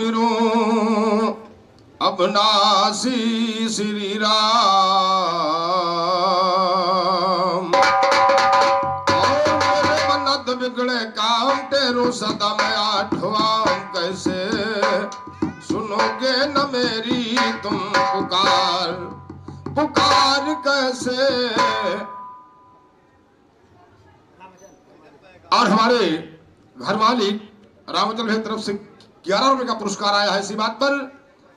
सुमिरो अविनाशी श्री राम। और मेरे मनत बिगड़े काम तेरो सदा मैं आठवां कैसे सुनोगे न मेरी तुम पुकार, पुकार कैसे। और हमारे घर मालिक रामचंद्र की तरफ से 11 रुपए का पुरस्कार आया है। इसी बात पर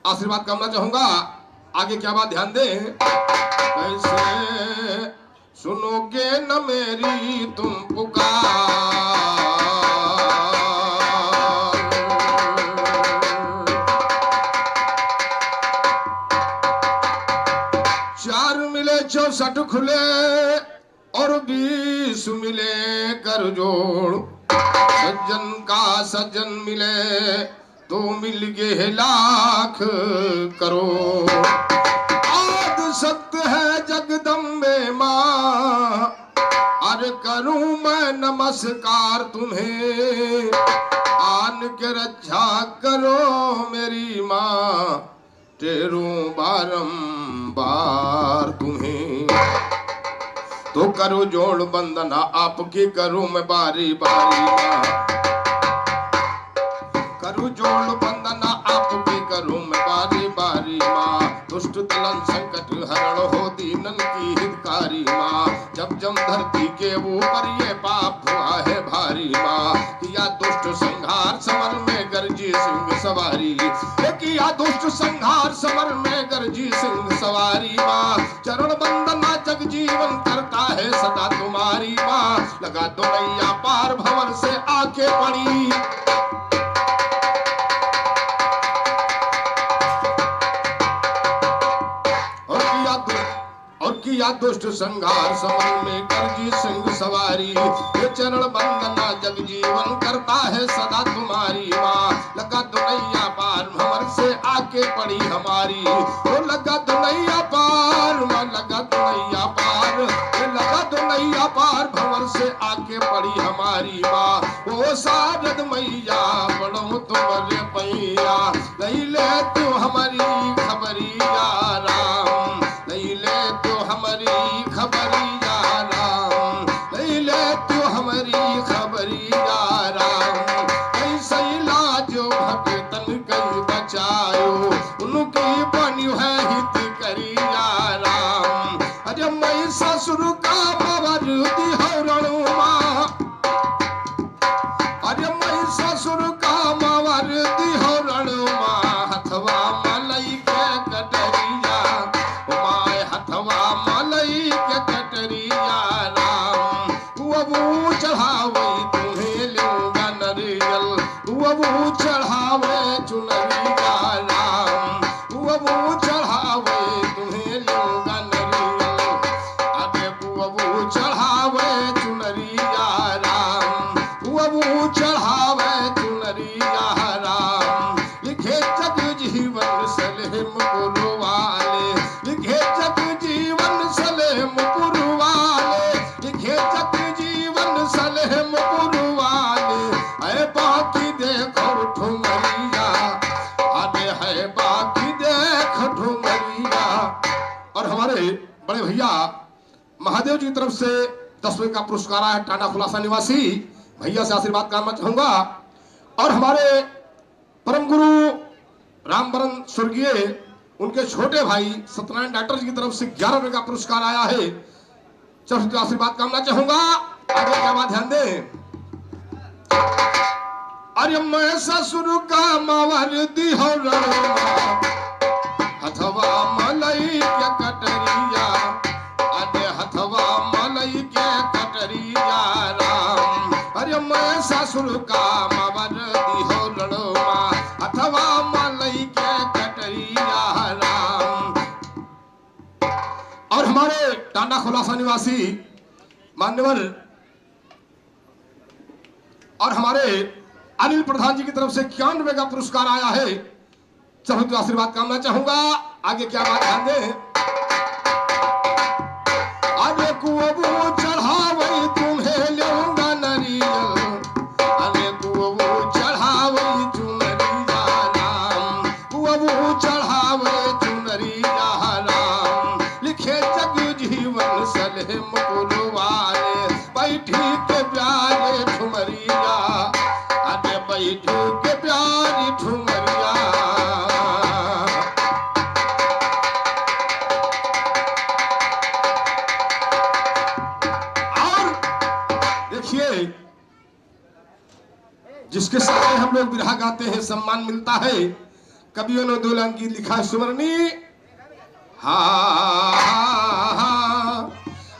आशीर्वाद करना चाहूंगा। आगे क्या बात ध्यान दें। कैसे सुनोगे न मेरी तुम पुकार। चार मिले 64 खुले और 20 मिले कर जोड़। सज्जन का सज्जन मिले तो मिल गए लाख करोड़। आद सत्य है जगदम्बे माँ, अरे करूं मैं नमस्कार तुम्हें। आन के रक्षा करो मेरी माँ, तेरूं बारंबार तुम्हें। तो करो जोड़ बंदना आपकी करूं मैं बारी बारी माँ। करूं जोड़ बंदना आपकी करूं मैं बारी बारी माँ। दुष्ट दलन संकट हरण हो दीनन की हितकारी माँ। जब जम धरती के ऊपर ये पाप हुआ है भारी माँ। किया दुष्ट संहार समर में गरजी सिंह सवारी। किया दुष्ट संहार समर में गरजी सिंह सवारी माँ। चरण बंदना जगजीवन करता है सदा तुम्हारी माँ। लगा दो नैया पार भंवर से आके पड़ी। और किया दुष्ट संहार समर में गरजी सिंह सवारी। ये चरण बंदना जगजीवन करता है सदा तुम्हारी माँ। लगा दो नैया पार भंवर से आके पड़ी हमारी। तो लगा दो नैया पार माँ, लगा दो नैया पार। लगा दो नैया पार भंवर से आके पड़ी हमारी माँ। ओ शारद मैया बड़ो तुम्हारे पैया। नहीं ले तू हमारी खबरिया राम। नहीं ले तू हमारी खबरिया राम। नहीं ले तू हमारी खबरिया राम। ऐसे लाजो भगतन कई बचायो, उनकी बनी है हित करिया राम। अरे मैं ससुर का मवरती हरणु माँ। अरे मैं ससुर का मवरती हरणु माँ। हथवा मलई के कटरिया माय, हथवा मलई के कटरिया राम। वो चढ़ावे तुम्हें लूंगा नरियल। वो चढ़ावे चुनरिया राम। वो चढ़ावे तुम्हें लूंगा नरियल। अरे वो चढ़ावे चुनरिया राम। वो चढ़ावे चुनरिया राम। लिखे जग जीवन सलेम पुरवाले। लिखे जग जीवन सलेम पुरवाले। लिखे जग जीवन सलेम पुरवाले। है बाकी देखो ठुमरिया। अरे है बाकी देख ठुमरिया। और हमारे बड़े भैया महादेव जी की तरफ से 10 रुपए का पुरस्कार आया है। टांडा खुलासा निवासी भैया से आशीर्वाद करना चाहूंगा। और हमारे परम गुरु रामबरन स्वर्गीय उनके छोटे भाई सत्यनारायण डॉक्टर जी की तरफ से 11 रुपए का पुरस्कार आया है। चलो आशीर्वाद करना चाहूंगा। आगे क्या बात ध्यान दें। अरे मैं ससुर का मवरती हरणु हथवा मलई के कटरिया। अरे हथवा मलई के कटरिया राम। अरे मैं ससुर का मवरती हरणु हथवा मलई के कटरिया राम। और हमारे टांडा खुलासा निवासी मान्यवर और हमारे अनिल प्रधान जी की तरफ से 91 रुपए का पुरस्कार आया है। चलो तो आशीर्वाद करना चाहूंगा। आगे क्या बात ध्यान दें। आगे कुओ चढ़ावे तुम्हें लूंगा नरियल। आगे कुओ चढ़ावे चुनरिया राम। जिसके सामने हम लोग बिरहा गाते हैं सम्मान मिलता है। कवियों ने दो लाइन गीत लिखा है सुमरनी। हा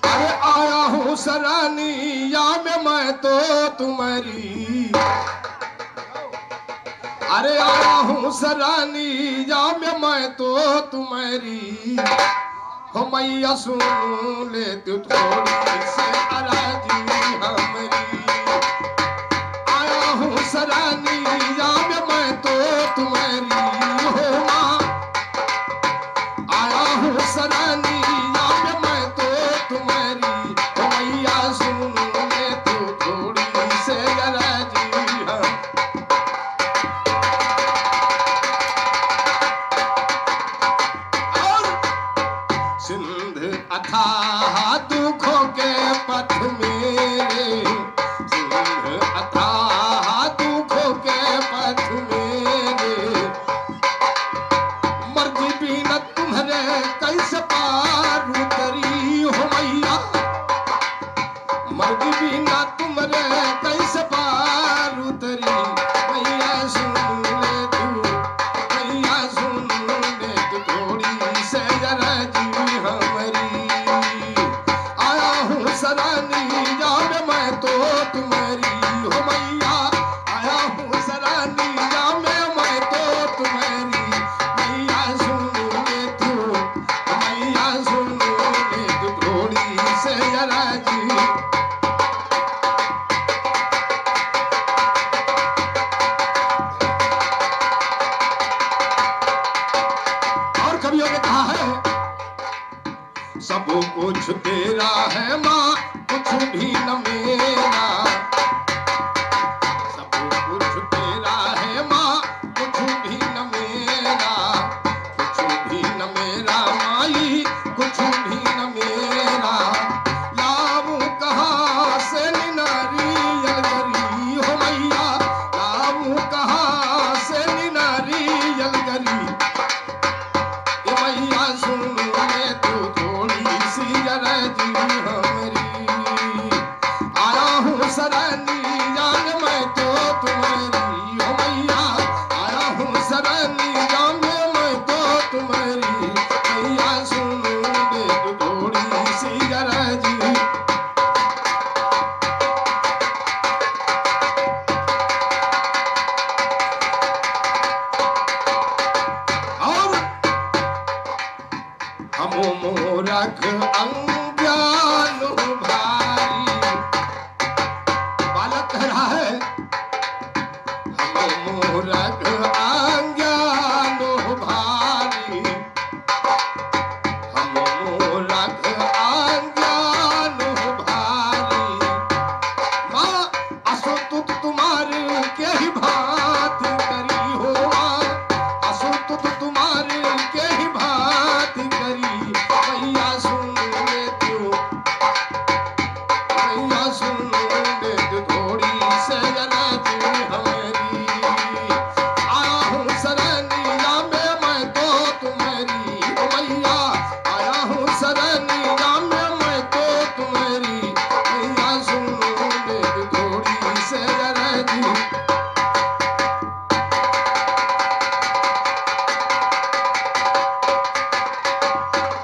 अरे आया हूँ सरानी या में मैं तो तुम्हारी, अरे आया हूँ सरानी या में मैं तो तुम्हारी, हो मैया सुन ले तू थोड़ी से अराजी हमारी। आया हूँ सरानी या में मैं तो तुम्हारी, हो माँ आया हूँ सरानी या में मैं तो तुम्हारी, हो मैया सुन ले तू थोड़ी से अराजी हम। सिंध अथाह दुखों के पथ मेरे, सिंध अथाह दुखों के पथ मेरे, मर्जी भी न तुम्हारे कैसे पार उतरी, हो मैया मर्जी भी न तुम्हारे कैसे पार उतरी, मैया सुन ले तू, मैया सुन ले तू थोड़ी से जरा जी हमारी। आया हूँ सरानी या में मैं तो तुम्हारी, हो मैया आया हूँ सरानी या में मैं तो तुम्हारी, मैया सुन ले तू, मैया सुन ले तू थोड़ी से जरा जी। और कवियों ने कहा है सब कुछ तेरा है माँ कुछ भी न मेरा, सब कुछ तेरा है माँ कुछ भी न मेरा, कुछ भी न मेरा माई कुछ भी न मेरा, लाऊं कहाँ से नारियल गरी, हो मैया लाऊं कहाँ से नारियल गरी, ये मैया सुन ले तू थोड़ी सी जरा जी हमारी। आया हूँ सरानी या में मैं तो तुम्हारी, हो मैया आया हूँ सरानी या में मैं तो तुम्हारी, मैया सुन ले तू थोड़ी सी जरा जी। और हम मूरख अज्ञान भारी, बालक कह रहा है हम मूरख अज्ञान भारी, हम मूरख अज्ञान भारी, माँ असो तुत तुम्हारे के ही भात करी, हो माँ असो तुत तुम्हारे के ही भात करी, मैया सुन ले तू, मैया सुन ले तू थोड़ी से जरा जी हमारी। आया हूँ सरानी या में मैं तो तुम्हारी, ओ मैया आया हूँ सरानी या में मैं तो तुम्हारी, मैया सुन ले तू थोड़ी से जरा जी।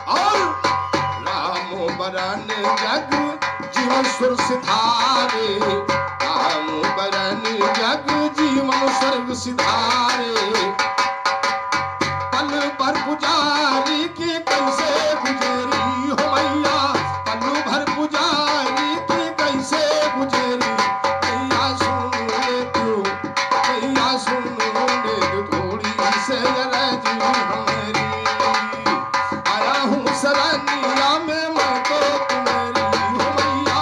और राम बरन जग जीवन सुर सिधारे, राम बरन जग जीवन स्वर्ग सिधारे, पल भर पुजारी की कैसे गुजरी, हो मैया पल भर पुजारी की कैसे गुजरी, मैया सुन ले तू, मैया सुन ले तू थोड़ी से जरा जी हमारी। आया हूँ सरानी या में मैं तो तुम्हारी, हो मैया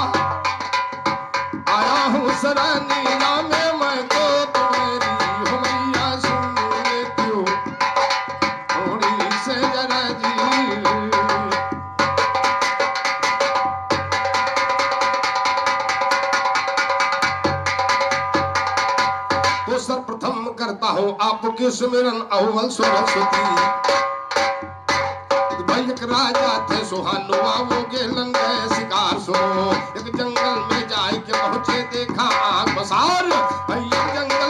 आया हूँ सरानी या में मैं तो तुम्हारी, हो मैया सुन ले तू थोड़ी से जरा जी। तो सर्वप्रथम करता हूँ आपके सुमिरन अव्वल सरस्वती, भाई एक राजा थे सुहानो वो गेलन गए शिकार सो, एक जंगल में जाए के पहुंचे देखा आग बसार, भाई एक जंगल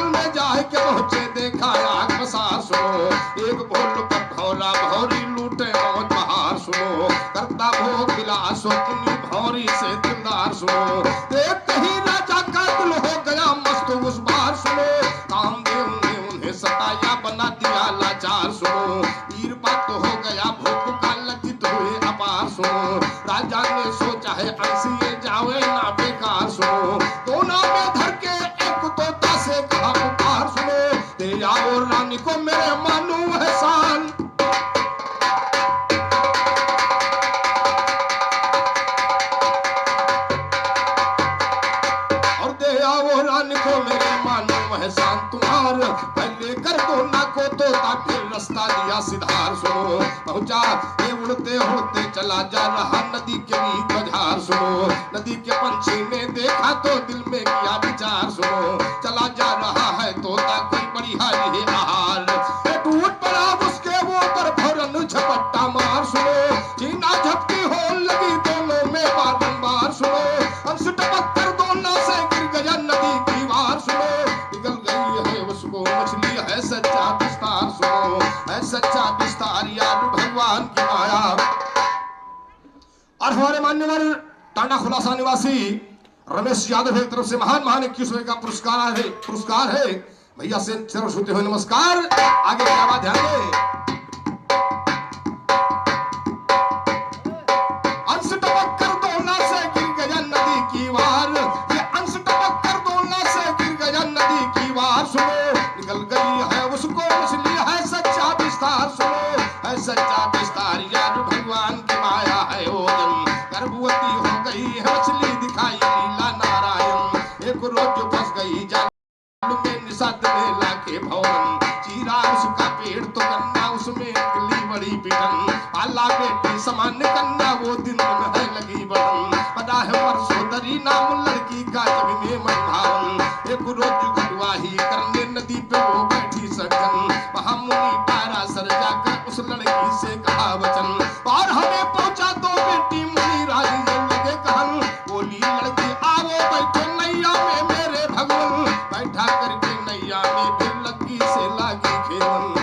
मन को मेरे मानो महसान तुम्हार, पहले कर दो ना को तो फिर रास्ता दिया सिधार। सुनो पहुंचा ये उड़ते होते चला जा रहा नदी के बीच बजार। सुनो नदी के पंछी ने देखा तो दिल में किया विचार। सुनो चला जा रहा है तोता कोई बड़ी हारी है आहार, टूट पड़ा उसके वो पर फौरन झपट्टा मार। सुनो जीना झपकी हो लगी दोनों में बारंबार। सुनो अंश टपक कर दोनों से गिर गया नदी की वार। सुनो निकल गई है उसको मछली है सच्चा विस्तार। सुनो है सच्चा विस्तार यार भगवान की माया। और हमारे मान्यवर टांडा खुलासा निवासी रमेश यादव की तरफ से महान 21वें का पुरस्कार है। भैया से चरण छूते हुए नमस्कार। आगे क्या बात ध्यान दे। अंश टपक कर दोना से गिर गया नदी की वार, ये अंश टपक कर दोना से गिर गया नदी की वार। सुनो निकल गई है उसको मछली है सच्चा विस्तार। सुनो है सच्चा विस्तार यार भगवान की माया है ओजन, गर्भवती हो गई है मछली दिखाई लीला नारायण। एक रोज फंस गई जाल में निषाद में लाके भवन, चीरा उसका पेड़ तो कन्या उसमें निकली बड़ी पिटन। पाला बेटी समान कन्या वो दिन में है लगी बढ़न, पता है परसोदरी नाम लड़की का जग में मन भावन। एक रोज गटवाही करने नदी पे वो बैठी सज्जन, वहां मुनि पारा सर जाकर उस लड़की से कहा वचन। और हमें पहुंचा तो बेटी मुनि राजी लगे कहन, बोली लड़की आओ बैठो नैया में मेरे भगवन। बैठा करके नैया में फिर लगी से लागी खेवन।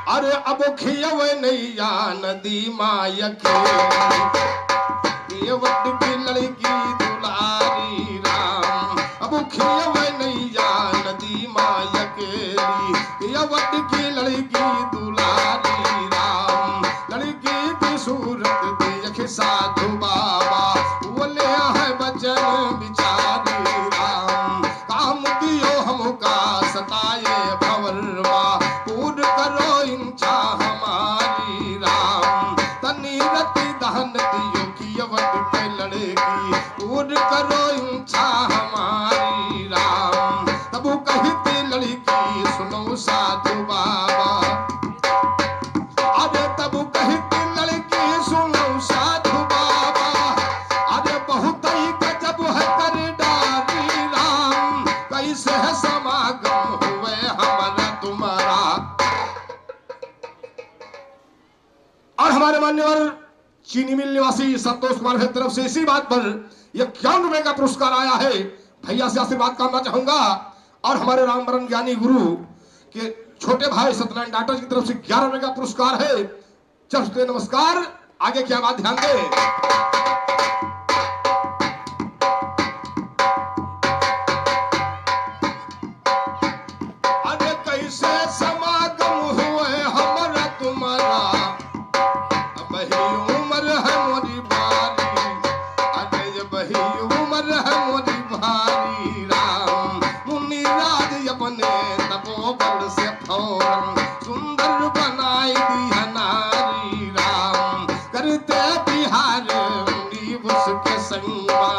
अरे अब खियव नैया नदी माया के, ये वट की लड़की दुलारी राम। अब खियव नैया नदी माया के, ये वट की लड़की दुलारी राम। लड़की की सूरत देख साधु बाबा, बोले है बचन बिचारी राम। काम दियो हमका सताए भंवरवा, पूर्ण करो इच्छा हमारी राम। तनी रति दहन दियो की अवध पे लड़की, पूर्ण करो इच्छा हमारी राम। तब कहती लड़की सुनो साधु बाबा, अरे तब कहती लड़की सुनो साधु बाबा। अरे बहुत ही गजब है कर डारी राम, कैसे है समागम हुए हमारा तुम्हारा। और हमारे मान्यवर चीनी मिल निवासी संतोष कुमार की तरफ से इसी बात पर 51 रुपए का पुरस्कार आया है। भैया से आशीर्वाद कामना चाहूंगा। और हमारे रामवरण ज्ञानी गुरु के छोटे भाई सत्यनारायण डाक्टर की तरफ से 11 रुपए का पुरस्कार है। चलते नमस्कार। आगे क्या बात ध्यान दे। अरे कैसे समागम हुए हमारा तुम्हारा, बही उम्र है मोरी भारी। अरे बही उम्र है मोरी भारी राम। मुनि राज अपने तपोबल से फौरन सुंदर बनाई दिया नारी राम। करते बिहार मुनि उसके संगवा,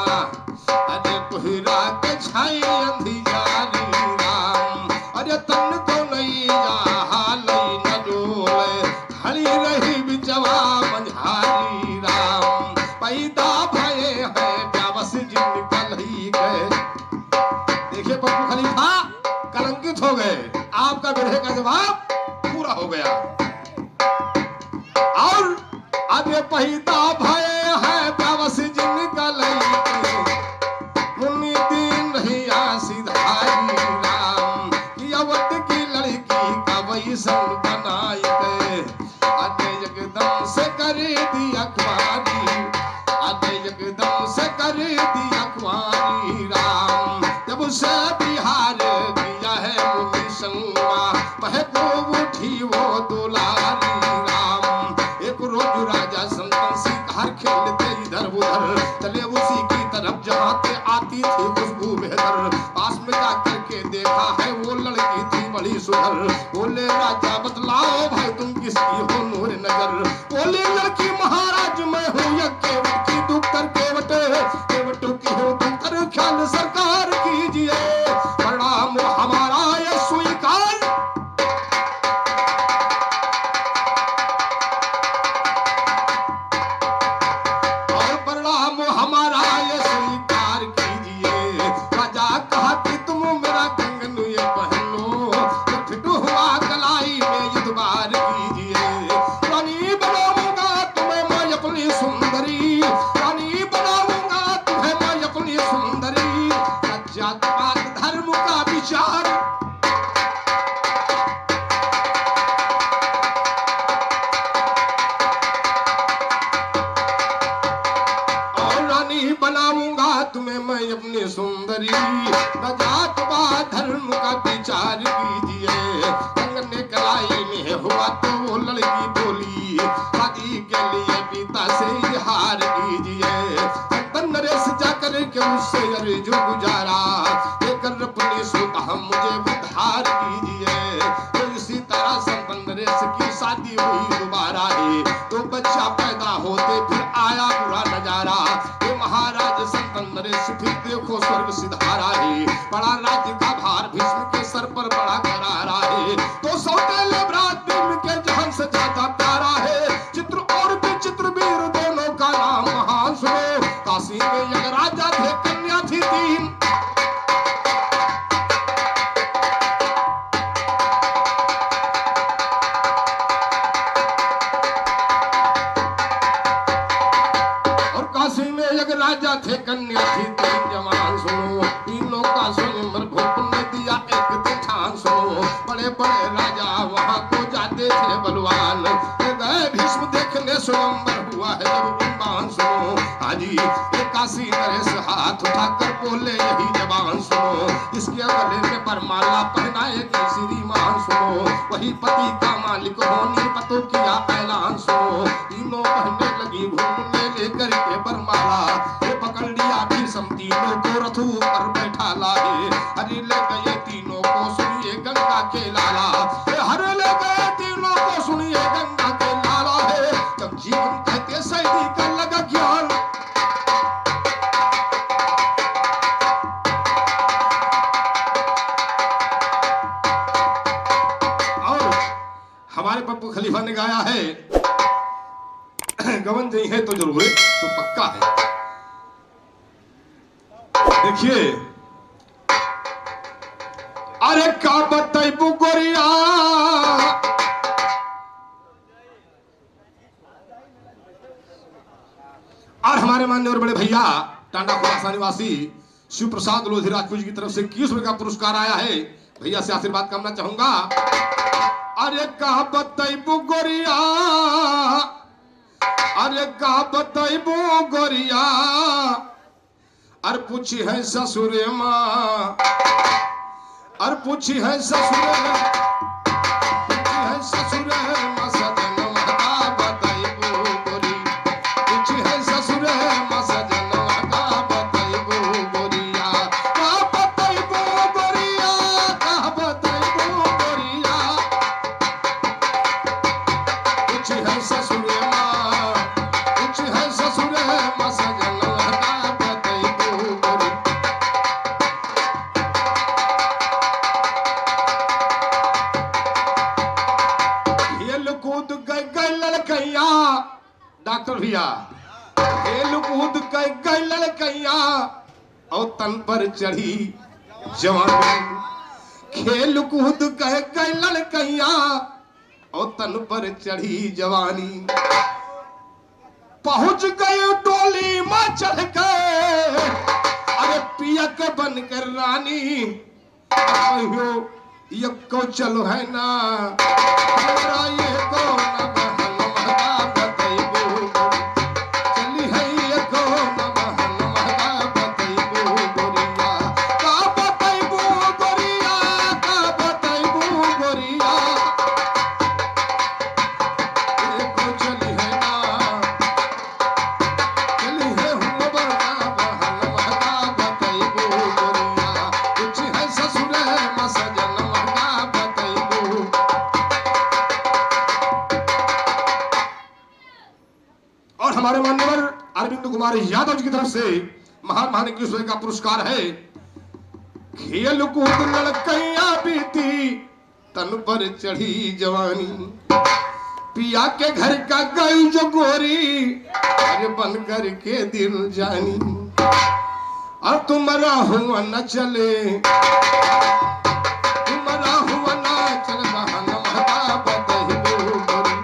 अरे कोहरा के छाई अंधियारी राम। अरे तन तो नैया हालई न डोले, खड़ी रही बिचवा मंझारी राम। पैदा भये है व्यावस जिनकल ही गए। देखिए पप्पू खलीफा कलंकित हो गए, आपका बिरहे का जवाब पूरा हो गया। और अब ये पैदा भये है व्यावस जिनकल ही गए, मुनि दीन रहिया सिधारी राम। कि अवध की लड़की का वैसन बनाई गए, अरे एकदम से कर दी अखबारी। अरे एकदम से कर दी अखबारी राम। जब से बिहार किया है मुनि संगमा, महबूब उठी वो दुलारी राम। एक रोज राजा संतन शिकार खेलते इधर उधर, चले उसी की तरफ जहाँ से आती थी खुशबू बेहतर। पास में जा करके देखा है वो लड़की थी बड़ी सुंदर। बोले राजा बतलाओ भाई तुम किसकी हो नूर नजर। बोली लड़की महाराज मैं हूँ केवट की डॉक्टर केवटों की हूँ डॉक्टर ख्याल सरकार कीजिए प्रणाम हमारा ये स्वीकार और प्रणाम हमारा ये स्वीकार कीजिए राजा कहा कि तुम मेरा कंगन ये पहन लो फिटू हुआ कलाई में युद्धबार कीजिए रानी बनाऊंगा तुम्हें मैं अपनी सुंदरी रानी बनाऊंगा तुम्हें मैं अपनी सुंदरी जात पात धर्म का विचार और रानी बनाऊंगा तुम्हें मैं अपनी सुंदरी न जात पात धर्म का विचार कीजिए कंगन कलाई में हुआ तो वो लड़की बोली शादी के लिए पिता से इजहार कीजिए संतन नरेश जाकर के उससे अर्जो गुजारा लेकर अपने सुधा मुझे उद्धार कीजिए तो इसी तरह संतन नरेश की शादी हुई दोबारा है तो बच्चा पैदा होते फिर आया बुरा नजारा ये महाराज संतन नरेश फिर देखो स्वर्ग सिधारा है बड़ा राज्य का भार भीष्म के सर पर बड़ा करारा है तो सौतेले भ्रात भीम के जहां से ज्यादा प्यारा है चित्र और विचित्र वीर दोनों का नाम महान सुनो काशी में एक राजा थे कन्या थी तीन और काशी में एक राजा थे कन्या थी तीन जवान सुनो तीनों का स्वयंवर घोप ने दिया एक दिन ठान सुनो बड़े बड़े राजा वहां को जाते थे बलवान गए भीष्म देखने स्वयंवर हुआ है जब उन्मान सुनो हाजी काशी नरेश हाथ उठाकर बोले यही जवान सुनो इसके गले में बरमाला पहनाएगी श्रीमान सुनो वही पति का मालिक होने पतो किया ऐलान सुनो तीनों पहनने लगी घूमने लेकर के बरमाला ये पकड़ लिया भीष्म तीनों को रथों पर बैठा लाए हरि ले गए तीनों को सुनिए गंगा के लाला हर ले गए तीनों को सुनिए गंगा के लाला है जब जीवन कहते सैदी का लगा ज्ञान और हमारे पप्पू खलीफा ने गाया है गवन नहीं है तो जरूर तो पक्का है देखिए अरे का बताइबू गोरिया और हमारे माननीय और बड़े भैया टांडा खुलासा निवासी शिव प्रसाद लोधी राजपूत जी की तरफ से 21 रुपए का पुरस्कार आया है भैया से आशीर्वाद कामना चाहूंगा अरे का बताइबू गोरिया अरे का बताइबू गोरिया अर पूछी है ससुरे माँ अर पूछी है ससुरे माँ सजन का बताइबू गोरी पूछी है ससुरे माँ सजन का बताइबू गोरिया का बताइबू गोरिया का बताइबू गोरिया पूछी है ससुरे माँ पूछी है ससुरे माँ सजन का बताइबू गोरी कूद गई लड़कैया डॉक्टर भैया खेल कूद गई लड़कैया और तन पर चढ़ी जवानी खेल कूद गई लड़कैया और तन पर चढ़ी जवानी पहुंच गई डोली में चढ़ के अरे पिया के बनकर रानी ये को चलो है ना हमारा ये को ना बहन महका बताइबू चली है ये को ना बहन महका बताइबू गोरिया का बताइबू गोरिया का बताइबू गोरिया ये को चली है ना चली है हम बना बहन महका बताइबू गोरिया कुछ है ससुरे मसजन हमारे मान्यवर अरविंद कुमार यादव जी की तरफ से महान महान इंग्लिश का पुरस्कार है। खेल कूद लड़कैया बीती तन पर चढ़ी जवानी, पिया के घर का गई जो गोरी अरे बन कर के दिल जानी। अब तुम्हारा हुआ न चले, तुम्हारा हुआ न चल बहन महका बतैबो गोरी,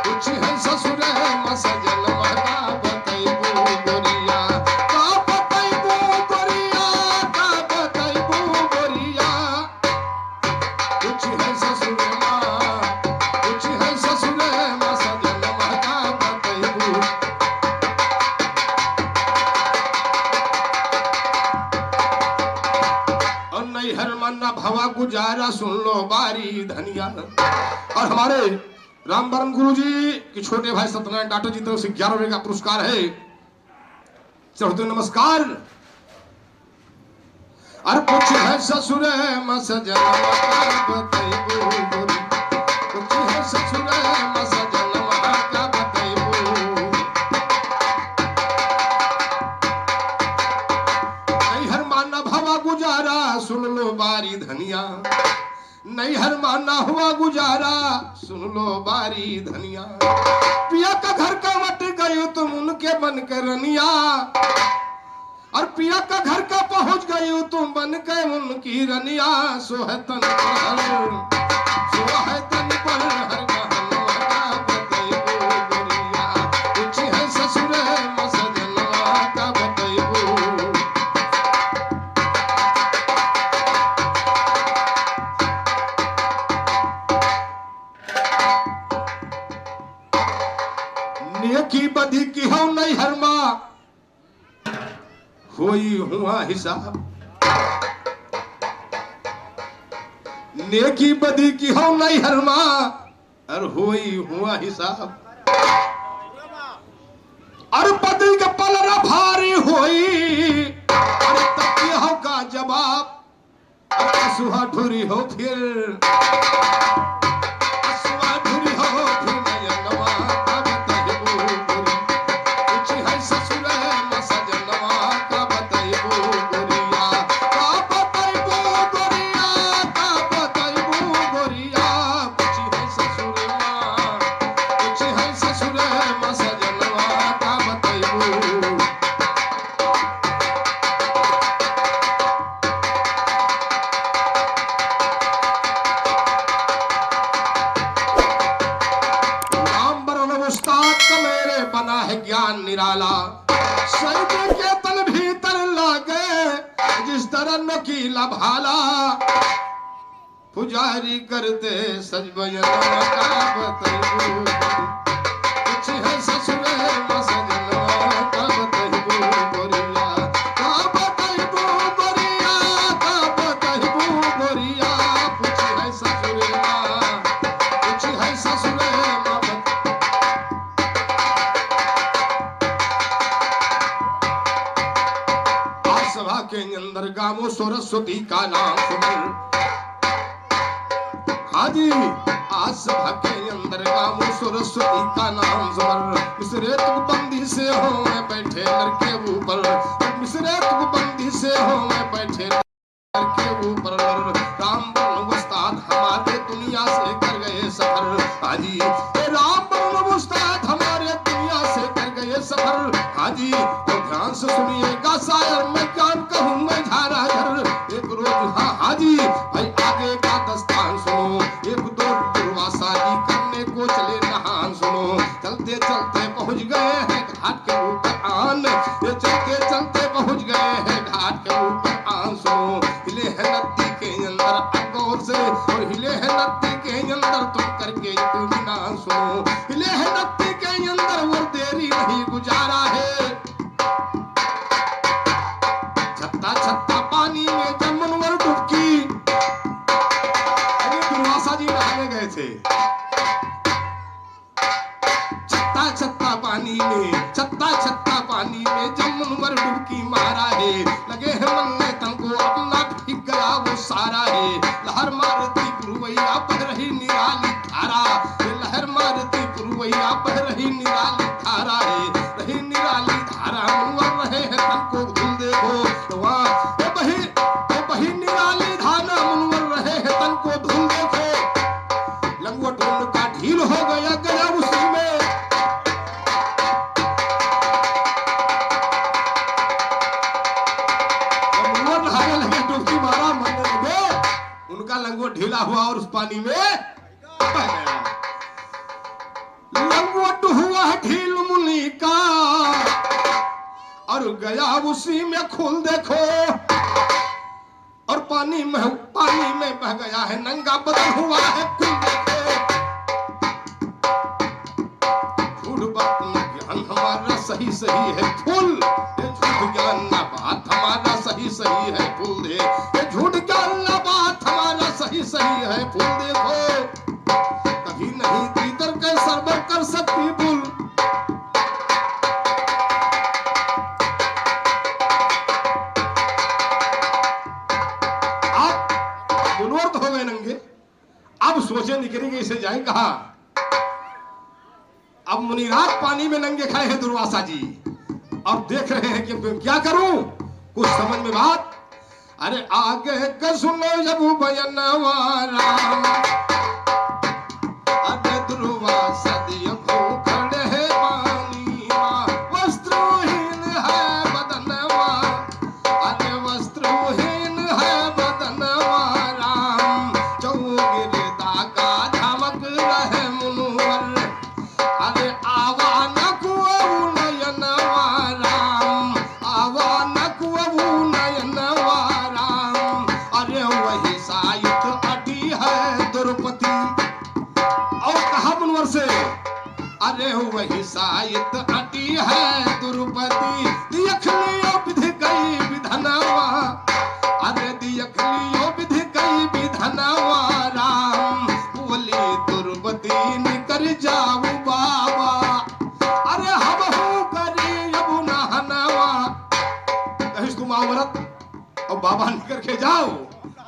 कुछ है ससुर मसजन महका बतैबो गोरिया, का बतैबो गोरिया, का बतैबो गोरिया, कुछ है ससुर कुछ है ससुर मसजन महका बतैबो। नैहर मन्ना भवा गुजारा सुन लो बारी धनिया। और हमारे रामबरन गुरु जी के छोटे भाई सत्यनारायण डाटर जी तरफ से 11 रुपए का पुरस्कार है। चढ़ते नमस्कार। और कुछ है ससुर मसजन बतैबो गोरी, कुछ है ससुर मसजन बतैबो। नैहर माना भवा गुजारा सुन लो बारी धनिया, नैहर माना हुआ गुजारा सुन लो बारी धनिया। पिया का घर का मट गई तुम उनके बन के रनिया, और पिया का घर का पहुंच गई तुम बन के उनकी रनिया। सो है तन पर, सो है तन पर हर कहना बतैबो गोरिया, कुछ है ससुर मसजन का बतैबो। नेकी बदी की हो नैहर माँ होई हुआ हिसाब, नेकी बदी की हो नैहर माँ और होई हुआ हिसाब। और बदी का पलरा भारी होई और तब हो का जवाब। सुहा ढुरी हो फिर, ज्ञान निराला सैद के तल भीतर लागे जिस तरह नकीला भाला। पुजारी करते सज बयन का बतैबो, कुछ है ससुर मसजन का बतैबो गोरिया, का बतैबो गोरिया, का बतैबो गोरिया, कुछ है ससुर कुछ है ससुर। सभा के अंदर गावो सरस्वती का नाम सुमर। हाजी आज सभा के अंदर गावो सरस्वती का नाम सुमर। इस रेत बंदी से हो मैं बैठे लड़के ऊपर, इस रेत बंदी से हो मैं बैठे लड़के ऊपर। राम बन उस्ताद हमारे दुनिया से कर गए सफर। हाजी राम बन उस्ताद हमारे दुनिया से कर गए सफर। हाजी तो ध्यान से सुनिएगा शायर मैं ज्ञान कहूँ मैं झारा घर। एक रोज हाँ हाजी भाई आगे का दस्तान सुनो, एक दो जुड़वा शादी करने को चले नहान सुनो। चलते चलते पहुंच गए हैं घाट के ऊपर आन, ये चलते चलते पहुंच गए हैं घाट के ऊपर आन सुनो। हिले है नदी के अंदर गौर से और हिले है नदी के अंदर तुम करके इत्मीनान सुनो। हिले है नदी के अंदर वो देरी नहीं गुजारा है। छत्ता छत्ता पानी में जब मनवर डुबकी, अरे दुर्वासा जी नहाने गए थे। छत्ता छत्ता पानी में, छत्ता छत्ता पानी में जब मनवर डुबकी मारा है। लगे है मन में तनको अपना भीग गया वो सारा है। लहर मारती पुरवैया बह रही निराली धारा, लहर मारती पुरवैया बह रही निराली धारा है। हुआ और उस पानी में बह गया। लंगोट हुआ ढील मुनि का और गया उसी में खून देखो, और पानी में बह गया है नंगा बदन हुआ है खून देखो। झूठ बात न ज्ञान हमारा सही सही है फूल, ये झूठ ज्ञान न बात हमारा सही सही है फूल दे, ये झूठ ज्ञान न बात हमारा सही सही है फूल देखो। कभी नहीं तीतर के सरबर कर सकती भूल। मुनवर्त हो गए नंगे, अब सोचे निकलेंगे इसे जाए कहा। अब मुनिराज पानी में नंगे खड़े हैं दुर्वासा जी और देख रहे हैं कि क्या करूं, कुछ समझ में बात। अरे आगे के सुनो जब बयनवा राम, अरे दुर्वासा देखो खड़े हैं पानी में, वस्त्रहीन है बदनवा, अरे वस्त्रहीन है बदनवा राम, चौगिरदा का धमक रहे मुनवर, अरे आवा न कुआऊ नयनवा राम, आवा न कुआऊ नयनवा राम, अरे वही साहित अटी है द्रौपदी। और कहा मुनवर से, अरे वही साहित अटी है द्रौपदी, देख लियो विधि गई विधनवा, अरे देख लियो विधि गई विधनवा राम, बोली द्रौपदी निकर जाऊ बाबा, अरे हम हो करी अब नहनवा। कहिस तुम आओ मरत और बाबा निकर के जाओ,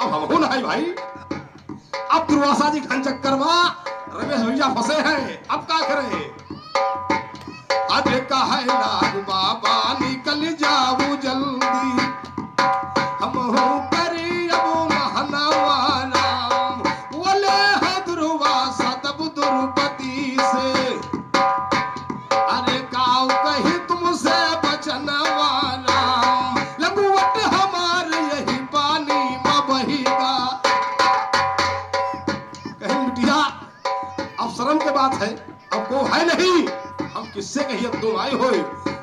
अब हम हो नहाई भाई। अब दुर्वासा जी खन चक्कर में रमेश भैया फंसे हैं, अब क्या करें। अरे कहे लाग बाबा निकल जाओ जल्दी, हम हो करी अब नहनवा राम, बोले है दुर्वासा तब द्रौपदी से, अरे काऊ कही तुमसे बचनवा राम, लंगोट हमार यही पानी में बहेगा। कहीं बिटिया अब शर्म के बात है, अब को है नहीं, हम किससे कहिए तुम आए हो,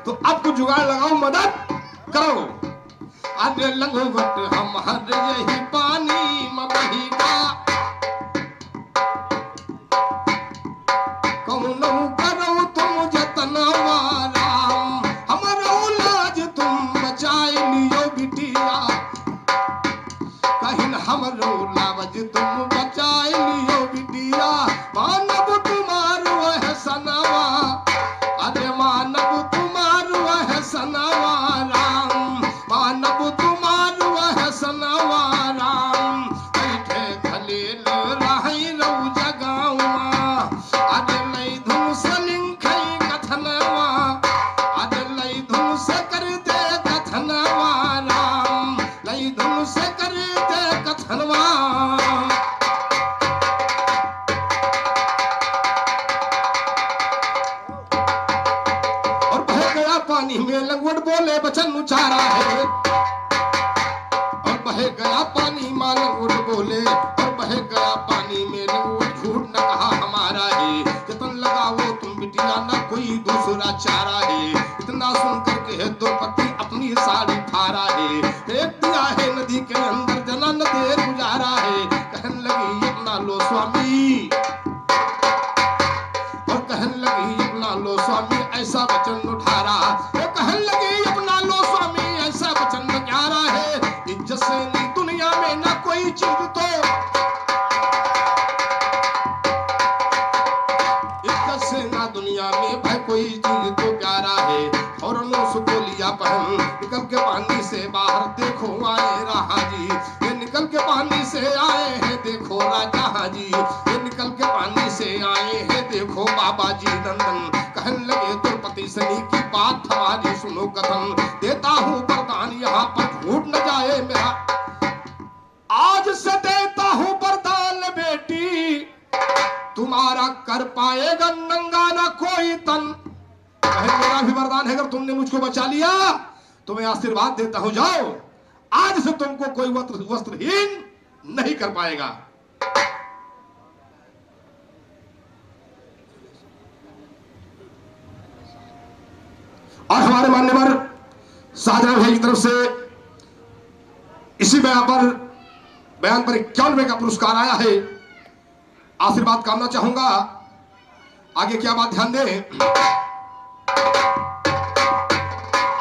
तो अब कुछ जुगाड़ लगाओ मदद करो। अरे लंगोट हमार यही पानी में बहेगा, कौनो करो तुम जतनवा राम, हमारा लाज तुम बचाए लियो बिटिया, कहीं हमरो लाज तुम बचाए लियो बिटिया, मानव तुम्हार वह सनवा, अरे मानव तुम्हार वह सनवा राम, मानव तुम्हार वह सनवा राम, बैठे खलील रही रहू जगाऊमा, अरे लई धुन से लिंखई कथनवा, अरे लई धुन से कर दे कथनवा राम, लई धुन से कर दे कथनवा। और बह गया पानी में लंगोट बोले बचन उचारा है, और बह गया पानी में लंगोट बोले, और बह गया पानी में लंगोट झूठ न कहा हमारा है, जतन लगाओ तुम बिटिया न कोई दूसरा चारा है। इतना सुन करके है द्रौपदी अपनी साड़ी फारा है, फेंक दिया है नदी के अंदर जना न देर गुजारा है। कहने लगी अपना लो स्वामी, और कहने लगी अपना लो स्वामी ऐसा वचन उठारा, वो कहने लगी अपना लो स्वामी ऐसा वचन ग्यारा है, इज्जत से नहीं दुनिया में ना कोई चीज, तो इज्जत से ना दुनिया में भाई कोई चीज तो प्यारा है। और उसको लिया पहन निकल के पानी से बाहर, देखो आए राहा जी, ये निकल के पानी से आए हैं देखो राजा जी, ये निकल के पानी से आए हैं देखो बाबा जी नंदन। कहने लगे द्रौपदी सनी की बात हमारी सुनो कथन, देता हूँ वरदान यहाँ पर झूठ न जाए मेरा, आज से देता हूँ वरदान बेटी, तुम्हारा कर पाएगा नंगा ना कोई तन। कहे मेरा भी वरदान है, अगर तुमने मुझको बचा लिया तो मैं आशीर्वाद देता हूं, जाओ आज से तुमको कोई वस्त्रहीन नहीं कर पाएगा। और हमारे मान्यवर शाहजहां भाई की तरफ से इसी बयान पर 91 का पुरस्कार आया है। आशीर्वाद कामना चाहूंगा। आगे क्या बात ध्यान दें।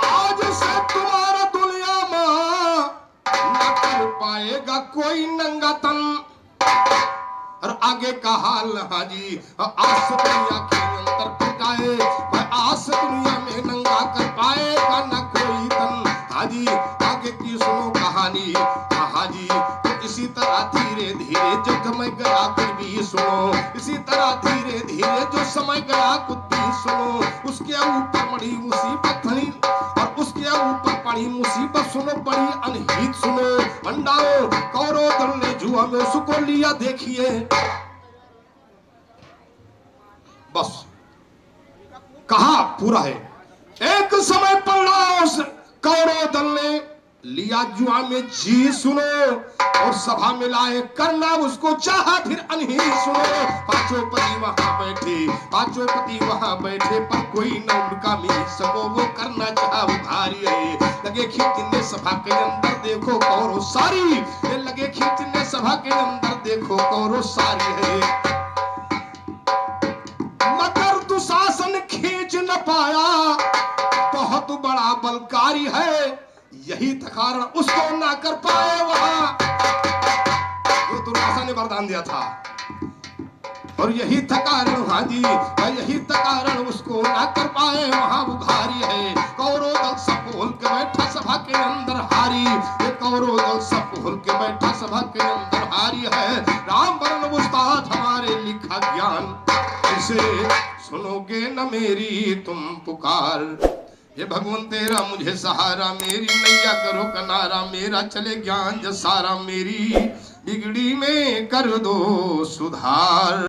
आज से तुम्हारा दुनिया में न कर पाएगा कोई नंगा तन। और आगे का हाल हाजी आस दुनिया के अंदर फुटाए, आस दुनिया में नंगा कर पाएगा न कोई तन। हाजी आगे की सुनो कहानी हाजी। तो इसी तरह धीरे धीरे जो समय गया कुछ भी सुनो, इसी तरह धीरे धीरे जो समय गया कुछ भी सुनो। उसके ऊपर बड़ी मुसीबत थी और उसके ऊपर बड़ी मुसीबत सुनो, बड़ी अनहित सुनो। भंडारो कौरव दल ने जुआ में उसको लिया। देखिए बस कहा पूरा है। एक समय पड़ा उस कौरव दल ने लिया जुआ में जी सुनो, और सभा में लाए करना उसको चाहा फिर अनही सुनो। पांचों पति वहां बैठे पर कोई न उनका मिल सको। वो करना चाहा उधारी है। लगे खींचने सभा के अंदर देखो कौरव सारी, लगे खींचने सभा के अंदर देखो कौरव सारी है। मगर दुशासन खींच न पाया, बहुत बड़ा बलकारी है। यही था कारण उसको ना कर पाए वहां जो दुर्वासा ने वरदान दिया था। और यही था कारण हाजी, यही था कारण उसको ना कर पाए वहां उधारी है। कौरव दल सब बोल के बैठा सभा के अंदर हारी। ये कौरव दल सब बोल के बैठा सभा के अंदर हारी है। राम वरण उस्ताद हमारे लिखा ज्ञान, इसे सुनोगे न मेरी तुम पुकार। हे भगवान तेरा मुझे सहारा, मेरी नैया करो किनारा। मेरा चले ज्ञान जसारा, मेरी बिगड़ी में कर दो सुधार।